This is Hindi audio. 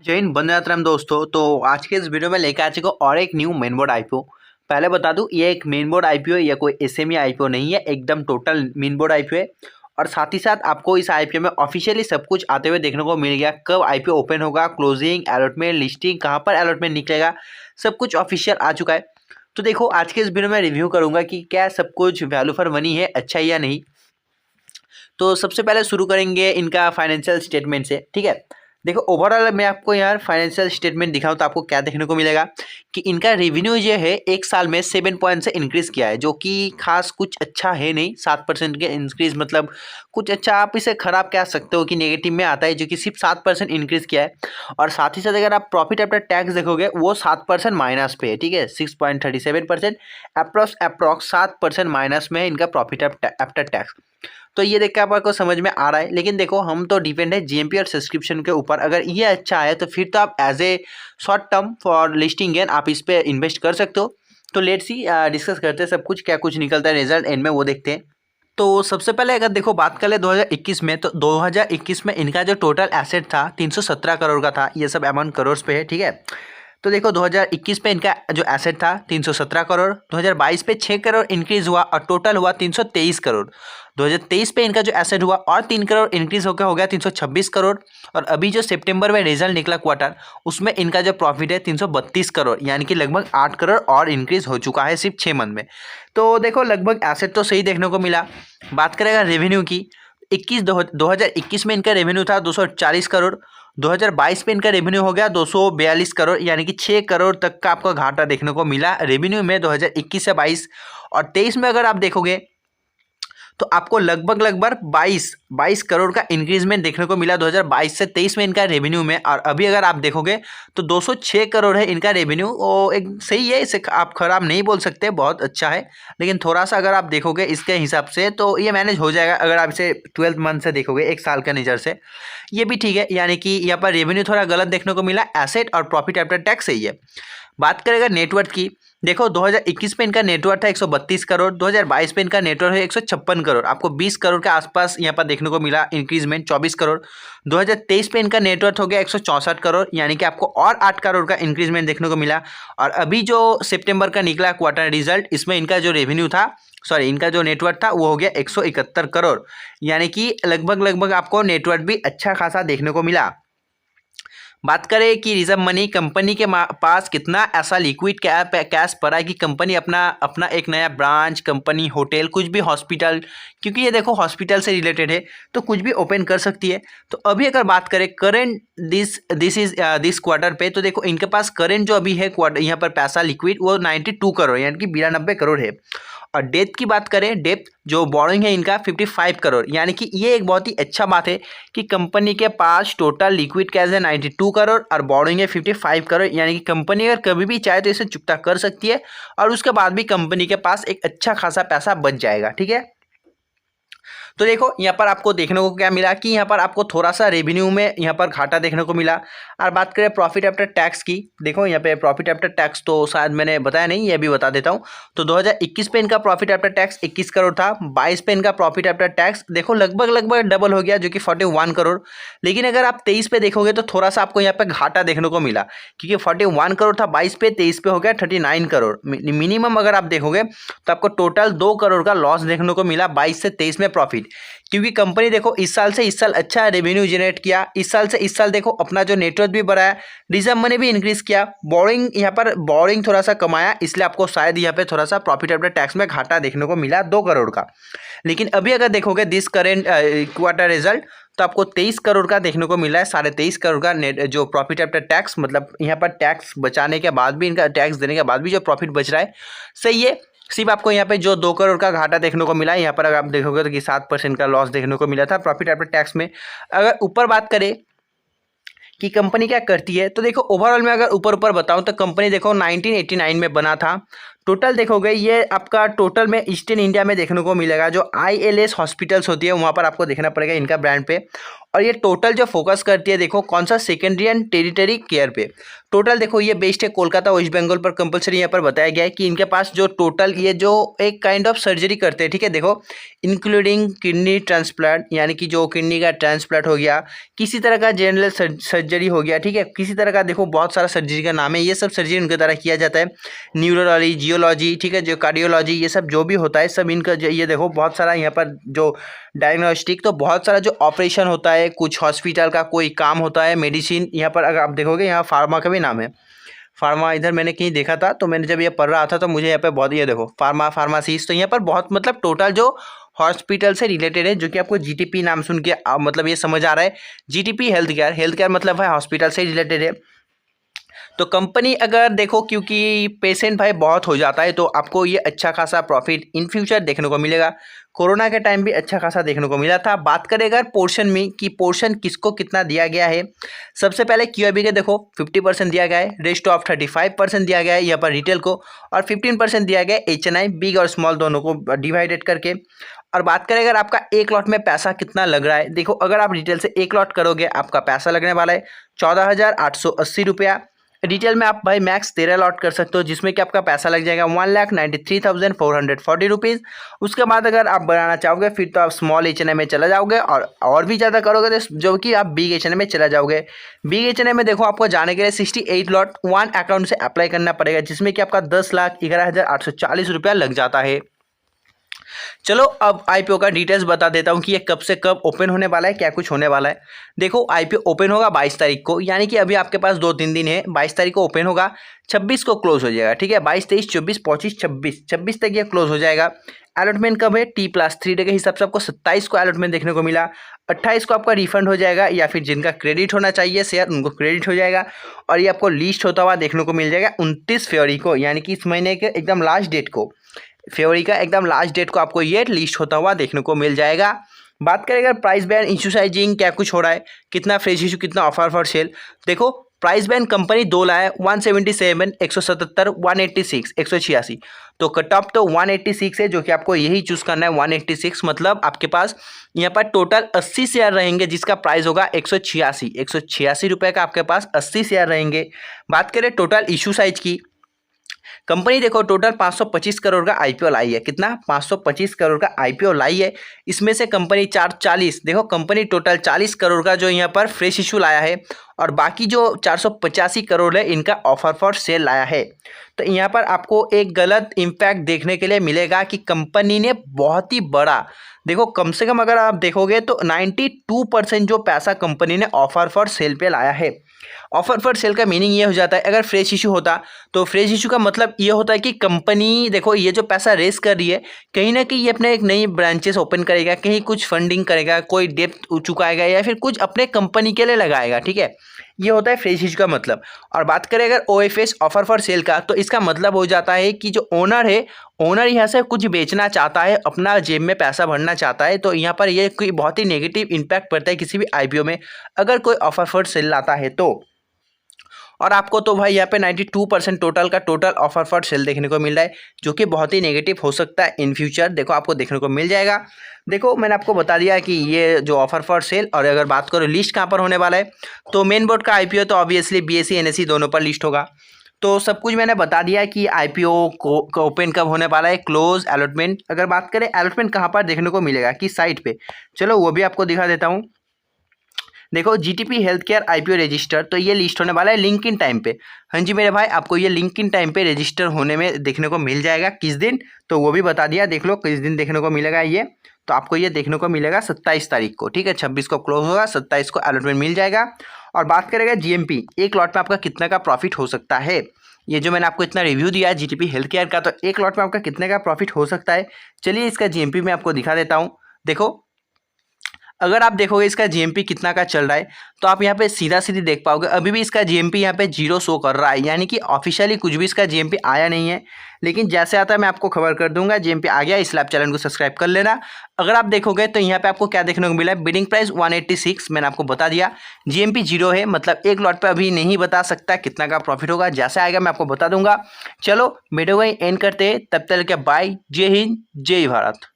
जय हिंद, वंदे मातरम दोस्तों। तो आज के इस वीडियो में लेकर आ चुका और एक न्यू मेन बोर्ड आईपीओ। पहले बता दूं, ये एक मेन बोर्ड आईपीओ या कोई एसएमई आईपीओ नहीं है, एकदम टोटल मेन बोर्ड आईपीओ है। और साथ ही साथ आपको इस आईपीओ में ऑफिशियली सब कुछ आते हुए देखने को मिल गया। कब आईपीओ ओपन होगा, क्लोजिंग, अलॉटमेंट, लिस्टिंग, कहाँ पर अलॉटमेंट निकलेगा, सब कुछ ऑफिशियल आ चुका है। तो देखो, आज के इस वीडियो में रिव्यू करूंगा कि क्या सब कुछ वैल्यू फॉर मनी है, अच्छा या नहीं। तो सबसे पहले शुरू करेंगे इनका फाइनेंशियल स्टेटमेंट से, ठीक है। देखो, ओवरऑल मैं आपको यार फाइनेंशियल स्टेटमेंट दिखाऊं तो आपको क्या देखने को मिलेगा कि इनका रेवेन्यू जो है एक साल में 7 पॉइंट से इंक्रीज किया है, जो कि खास कुछ अच्छा है नहीं। 7% के इंक्रीज मतलब कुछ अच्छा, आप इसे खराब कह सकते हो कि नेगेटिव में आता है, जो कि सिर्फ 7% इंक्रीज किया है। और साथ ही साथ अगर आप प्रॉफिट आफ्टर टैक्स देखोगे, वो 7% माइनस पे है, ठीक है। 6.37%, अप्रॉक्स 7% माइनस में है इनका प्रॉफिट आफ्टर टैक्स। तो ये देख के आपको समझ में आ रहा है। लेकिन देखो, हम तो डिपेंड है जीएमपी और सब्सक्रिप्शन के ऊपर। अगर ये अच्छा है तो फिर तो आप as a short term for listing gain आप इस पे इन्वेस्ट कर सकते हो। तो लेट्स सी, डिस्कस करते हैं सब कुछ, क्या कुछ निकलता है रिजल्ट एंड में, वो देखते हैं। तो सबसे पहले अगर देखो बात कर ले 2021 में, तो 2021 में इनका जो टोटल एसेट था 317 करोड़ का था। ये सब अमाउंट करोड़ पे है, ठीक है। तो देखो, 2021 पे इनका जो एसेट था 317 करोड़, 2022 पे 6 करोड़ इंक्रीज हुआ और टोटल हुआ 323 करोड़। 2023 पे इनका जो एसेट हुआ और 3 करोड़ इंक्रीज होकर हो गया 326 करोड़। और अभी जो सितंबर में रिजल्ट निकला क्वार्टर, उसमें इनका जो प्रॉफिट है 332 करोड़, यानी कि लगभग 8 करोड़ और इंक्रीज हो चुका है सिर्फ 6 मंथ में। तो देखो, लगभग एसेट तो सही देखने को मिला। बात करेगा रेवेन्यू की, 2021 में इनका रेवेन्यू था 240 करोड़। 2022 में इनका रेवेन्यू हो गया 242 करोड़, यानी कि 6 करोड़ तक का आपको घाटा देखने को मिला रेवेन्यू में 2021 से 22। और 23 में अगर आप देखोगे तो आपको लगभग 22 करोड़ का इंक्रीजमेंट देखने को मिला 2022 से 23 में इनका रेवेन्यू में। और अभी अगर आप देखोगे तो 206 करोड़ है इनका रेवेन्यू। वो एक सही है, इसे आप खराब नहीं बोल सकते, बहुत अच्छा है। लेकिन थोड़ा सा अगर आप देखोगे इसके हिसाब से तो ये मैनेज हो जाएगा। अगर आप इसे 12 मंथ से देखोगे, एक साल का नज़र से, ये भी ठीक है। यानी कि यहाँ पर रेवेन्यू थोड़ा गलत देखने को मिला, एसेट और प्रॉफिट आफ्टर टैक्स सही है। बात करेगा नेटवर्थ की, देखो 2021 में इनका नेटवर्थ था 132 करोड़, 2022 में इनका नेटवर्थ है 156 करोड़। आपको 20 करोड़ के आसपास यहाँ पर देखने को मिला इंक्रीजमेंट, 24 करोड़। 2023 पे इनका नेटवर्थ हो गया 164 करोड़, यानी कि आपको और 8 करोड़ का इंक्रीजमेंट देखने को मिला। और अभी जो सितंबर का निकला क्वार्टर रिजल्ट, इसमें इनका जो रेवेन्यू था, सॉरी, इनका जो नेटवर्थ था वो हो गया 171 करोड़, यानी कि लगभग आपको नेटवर्थ भी अच्छा खासा देखने को मिला। बात करें कि रिजर्व मनी, कंपनी के पास कितना ऐसा लिक्विड कैश पड़ा है कि कंपनी अपना एक नया ब्रांच, कंपनी, होटल, कुछ भी, हॉस्पिटल, क्योंकि ये देखो हॉस्पिटल से रिलेटेड है तो कुछ भी ओपन कर सकती है। तो अभी अगर बात करें करेंट दिस क्वार्टर पे, तो देखो इनके पास करेंट जो अभी है क्वार्टर, यहाँ पर पैसा लिक्विड, वो 92 करोड़, यानी कि 92 करोड़ है। और डेप्थ की बात करें, डेप्थ जो बोरोइंग है इनका 55 करोड़, यानी कि ये एक बहुत ही अच्छा बात है कि कंपनी के पास टोटल लिक्विड कैश है 92 करोड़ और बोरोइंग है 55 करोड़, यानी कि कंपनी अगर कभी भी चाहे तो इसे चुकता कर सकती है और उसके बाद भी कंपनी के पास एक अच्छा खासा पैसा बच जाएगा, ठीक है। तो देखो, यहाँ पर आपको देखने को क्या मिला कि यहाँ पर आपको थोड़ा सा रेवेन्यू में यहाँ पर घाटा देखने को मिला। और बात करें प्रॉफिट आफ्टर टैक्स की, देखो यहाँ पे प्रॉफिट आफ्टर टैक्स तो शायद मैंने बताया नहीं, ये भी बता देता हूँ। तो 2021 पे इनका प्रॉफिट आफ्टर टैक्स 21 करोड़ था, 22 पे इनका प्रॉफिट आफ्टर टैक्स देखो लगभग डबल हो गया, जो कि 41 करोड़। लेकिन अगर आप 23 पे देखोगे तो थोड़ा सा आपको यहाँ पे घाटा देखने को मिला, क्योंकि 41 करोड़ था 22 पे, 23 पे हो गया 39 करोड़ मिनिमम। अगर आप देखोगे तो आपको टोटल 2 करोड़ का लॉस देखने को मिला 22 से 23 में प्रॉफिट, क्योंकि कंपनी देखो इस साल से इस साल अच्छा रेवेन्यू जनरेट किया, इस साल से इस साल देखो अपना जो नेटवर्थ भी बढ़ाया, रिजर्व मनी भी इंक्रीज किया, बोरिंग यहाँ पर बोरिंग थोड़ा सा कमाया, इसलिए आपको शायद यहाँ पे थोड़ा सा प्रॉफिट आफ्टर टैक्स में घाटा देखने को मिला 2 करोड़ का। लेकिन अभी अगर देखोगे दिस करेंट क्वार्टर रिजल्ट, तो आपको 23 करोड़ का देखने को मिला है, 23.5 करोड़ का नेट जो प्रॉफिट आफ्टर टैक्स, मतलब यहाँ पर टैक्स बचाने के बाद भी, इनका टैक्स देने के बाद भी जो प्रॉफिट बच रहा है, सही है। सिर्फ आपको यहाँ पे जो 2 करोड़ का घाटा देखने को मिला है, यहाँ पर अगर आप देखोगे तो कि 7% का लॉस देखने को मिला था प्रॉफिट आफ्टर टैक्स में। अगर ऊपर बात करें कि कंपनी क्या करती है, तो देखो ओवरऑल में अगर ऊपर बताऊं तो कंपनी देखो 1989 में बना था। टोटल देखोगे ये आपका टोटल में ईस्टर्न इंडिया में देखने को मिलेगा। जो ILS हॉस्पिटल्स होती है वहाँ पर आपको देखना पड़ेगा इनका ब्रांड पे। और ये टोटल जो फोकस करती है देखो कौन सा सेकेंडरी एंड टेरिटरी केयर पे। टोटल देखो ये बेस्ड है कोलकाता वेस्ट बंगाल पर। कंपलसरी यहाँ पर बताया गया है कि इनके पास जो टोटल ये जो एक काइंड ऑफ सर्जरी करते हैं, ठीक है। देखो इंक्लूडिंग किडनी ट्रांसप्लांट, यानी कि जो किडनी का ट्रांसप्लांट हो गया, किसी तरह का जनरल सर्जरी हो गया, ठीक है, किसी तरह का देखो बहुत सारा सर्जरी का नाम है, ये सब सर्जरी उनके द्वारा किया जाता है। न्यूरोलॉजी, जियोलॉजी, ठीक है, जो कार्डियोलॉजी, ये सब जो भी होता है सब इनका ये देखो बहुत सारा यहाँ पर जो डायग्नोस्टिक, तो बहुत सारा जो ऑपरेशन होता है, कुछ हॉस्पिटल का कोई काम होता है, मेडिसिन, यहाँ पर अगर आप देखोगे यहाँ फार्मा का भी नाम है। फार्मा इधर मैंने कहीं देखा था, तो मैंने जब ये पढ़ रहा था तो मुझे यहाँ पे बहुत ये देखो फार्मासीज, तो यहाँ पर बहुत मतलब टोटल जो हॉस्पिटल से रिलेटेड है, जो कि आपको GTP नाम सुन के मतलब ये समझ आ रहा है। GTP हेल्थ केयर मतलब है हॉस्पिटल से रिलेटेड है। तो कंपनी अगर देखो क्योंकि पेशेंट भाई बहुत हो जाता है, तो आपको ये अच्छा खासा प्रॉफिट इन फ्यूचर देखने को मिलेगा। कोरोना के टाइम भी अच्छा खासा देखने को मिला था। बात करें अगर पोर्शन में कि पोर्शन किसको कितना दिया गया है, सबसे पहले QIB के देखो 50% दिया गया है, रेस्ट ऑफ 35% दिया गया है यहाँ पर रिटेल को, और 15% दिया गया है HNI बिग और स्मॉल दोनों को डिवाइडेड करके। और बात करें अगर आपका एक लॉट में पैसा कितना लग रहा है, देखो अगर आप रिटेल से एक लॉट करोगे आपका पैसा लगने वाला है 14,880 रुपया। रिटेल में आप भाई मैक्स 13 लॉट कर सकते हो, जिसमें कि आपका पैसा लग जाएगा 1,93,440 रुपीज़। उसके बाद अगर आप बनाना चाहोगे फिर तो आप स्मॉल HNI में चला जाओगे, और भी ज़्यादा करोगे तो जो कि आप बिग HNI में चला जाओगे। बिग HNI में देखो आपको जाने के लिए 68 लॉट वन अकाउंट से अप्लाई करना पड़ेगा, जिसमें कि आपका 10,11,840 रुपया लग जाता है। चलो अब IPO का डिटेल्स बता देता हूँ कि ये कब से कब ओपन होने वाला है, क्या कुछ होने वाला है। देखो IPO ओपन होगा 22 तारीख को, यानी कि अभी आपके पास 2-3 दिन है। 22 तारीख को ओपन होगा, 26 को क्लोज हो जाएगा, ठीक है। 22, 23, 24, 25, 26 तक ये क्लोज हो जाएगा। अलॉटमेंट कब है? T+3 डे के हिसाब से आपको 27 को अलॉटमेंट देखने को मिला। 28 को आपका रिफंड हो जाएगा, या फिर जिनका क्रेडिट होना चाहिए शेयर उनको क्रेडिट हो जाएगा। और ये आपको लिस्ट होता हुआ देखने को मिल जाएगा 29 फरवरी को, यानी कि इस महीने के एकदम लास्ट डेट को, फरवरी का एकदम लास्ट डेट को आपको ये लिस्ट होता हुआ देखने को मिल जाएगा। बात करें प्राइस बैंड, इशू साइजिंग क्या कुछ हो रहा है, कितना फ्रेश इशू, कितना ऑफर फॉर सेल। देखो प्राइस बैंड कंपनी 2 लाया, 177, 177, 186, 186। तो कट ऑफ तो 186 है, जो कि आपको यही चूज करना है 186। मतलब आपके पास यहाँ पर टोटल 80 शेयर रहेंगे, जिसका प्राइस होगा 186 रुपये का आपके पास 80 शेयर रहेंगे। बात करें टोटल इशू साइज की, कंपनी देखो टोटल 525 करोड़ का IPO लाई है। कितना? 525 करोड़ का IPO लाई है। इसमें से कंपनी 40 देखो कंपनी टोटल 40 करोड़ का जो यहाँ पर फ्रेश इशू लाया है, और बाकी जो 485 करोड़ है इनका ऑफर फॉर सेल लाया है। तो यहाँ पर आपको एक गलत इम्पैक्ट देखने के लिए मिलेगा कि कंपनी ने बहुत ही बड़ा, देखो कम से कम अगर आप देखोगे तो 92% जो पैसा कंपनी ने ऑफर फॉर सेल पे लाया है। ऑफर फॉर सेल का मीनिंग ये हो जाता है, अगर फ्रेश इशू होता तो फ्रेश इशू का मतलब ये होता है कि कंपनी देखो ये जो पैसा रेस कर रही है, कहीं ना कहीं ये अपने एक नई ब्रांचेस ओपन करेगा, कहीं कुछ फंडिंग करेगा, कोई डेप्थ चुकाएगा, या फिर कुछ अपने कंपनी के लिए लगाएगा, ठीक है। ये होता है फ्रेश इशू का मतलब। और बात करें अगर OFS ऑफर फॉर सेल का, तो इसका मतलब हो जाता है कि जो ओनर है, ओनर यहाँ से कुछ बेचना चाहता है, अपना जेब में पैसा भरना चाहता है। तो यहाँ पर ये कोई बहुत ही नेगेटिव इम्पैक्ट पड़ता है किसी भी IPO में अगर कोई ऑफर फॉर सेल लाता है तो। और आपको तो भाई यहाँ पे 92% टोटल का टोटल ऑफर फॉर सेल देखने को मिल रहा है, जो कि बहुत ही नेगेटिव हो सकता है इन फ्यूचर। देखो आपको देखने को मिल जाएगा। देखो मैंने आपको बता दिया कि ये जो ऑफर फॉर सेल, और अगर बात करो लिस्ट कहाँ पर होने वाला है, तो मेन बोर्ड का IPO तो ऑब्वियसली BSE NSE दोनों पर लिस्ट होगा। तो सब कुछ मैंने बता दिया कि IPO को ओपन कब होने वाला है, क्लोज, अलॉटमेंट। अगर बात करें अलॉटमेंट कहाँ पर देखने को मिलेगा, किस साइट पे, चलो वो भी आपको दिखा देता हूँ। देखो GTP health care IPO register, तो ये लिस्ट होने वाला है लिंक्डइन टाइम पे। हाँ जी मेरे भाई, आपको ये लिंक्डइन टाइम पे रजिस्टर होने में देखने को मिल जाएगा। किस दिन, तो वो भी बता दिया, देख लो किस दिन देखने को मिलेगा ये। तो आपको ये देखने को मिलेगा 27 तारीख को, ठीक है। 26 को क्लोज होगा, 27 को अलॉटमेंट मिल जाएगा। और बात करेगा GMP, एक लॉट में आपका कितना का प्रॉफिट हो सकता है। ये जो मैंने आपको इतना रिव्यू दिया है GTP हेल्थ केयर का, तो एक लॉट में आपका कितने का प्रॉफिट हो सकता है, चलिए इसका GMP में आपको दिखा देता हूँ। देखो अगर आप देखोगे इसका जीएमपी कितना का चल रहा है तो आप यहाँ पे सीधा सीधी देख पाओगे अभी भी इसका जीएमपी यहाँ पे 0 शो कर रहा है, यानी कि ऑफिशियली कुछ भी इसका जीएमपी आया नहीं है। लेकिन जैसे आता है मैं आपको खबर कर दूंगा। जीएमपी आ गया, इसलिए आप चैनल को सब्सक्राइब कर लेना। अगर आप देखोगे तो यहाँ पे आपको क्या देखने को मिला है, बिडिंग प्राइस 186, मैंने आपको बता दिया। जीएमपी 0 है, मतलब एक लॉट पे अभी नहीं बता सकता कितना का प्रॉफिट होगा, जैसे आएगा मैं आपको बता दूंगा। चलो वीडियो को एंड करते हैं, तब तक के बाय, जय हिंद जय भारत।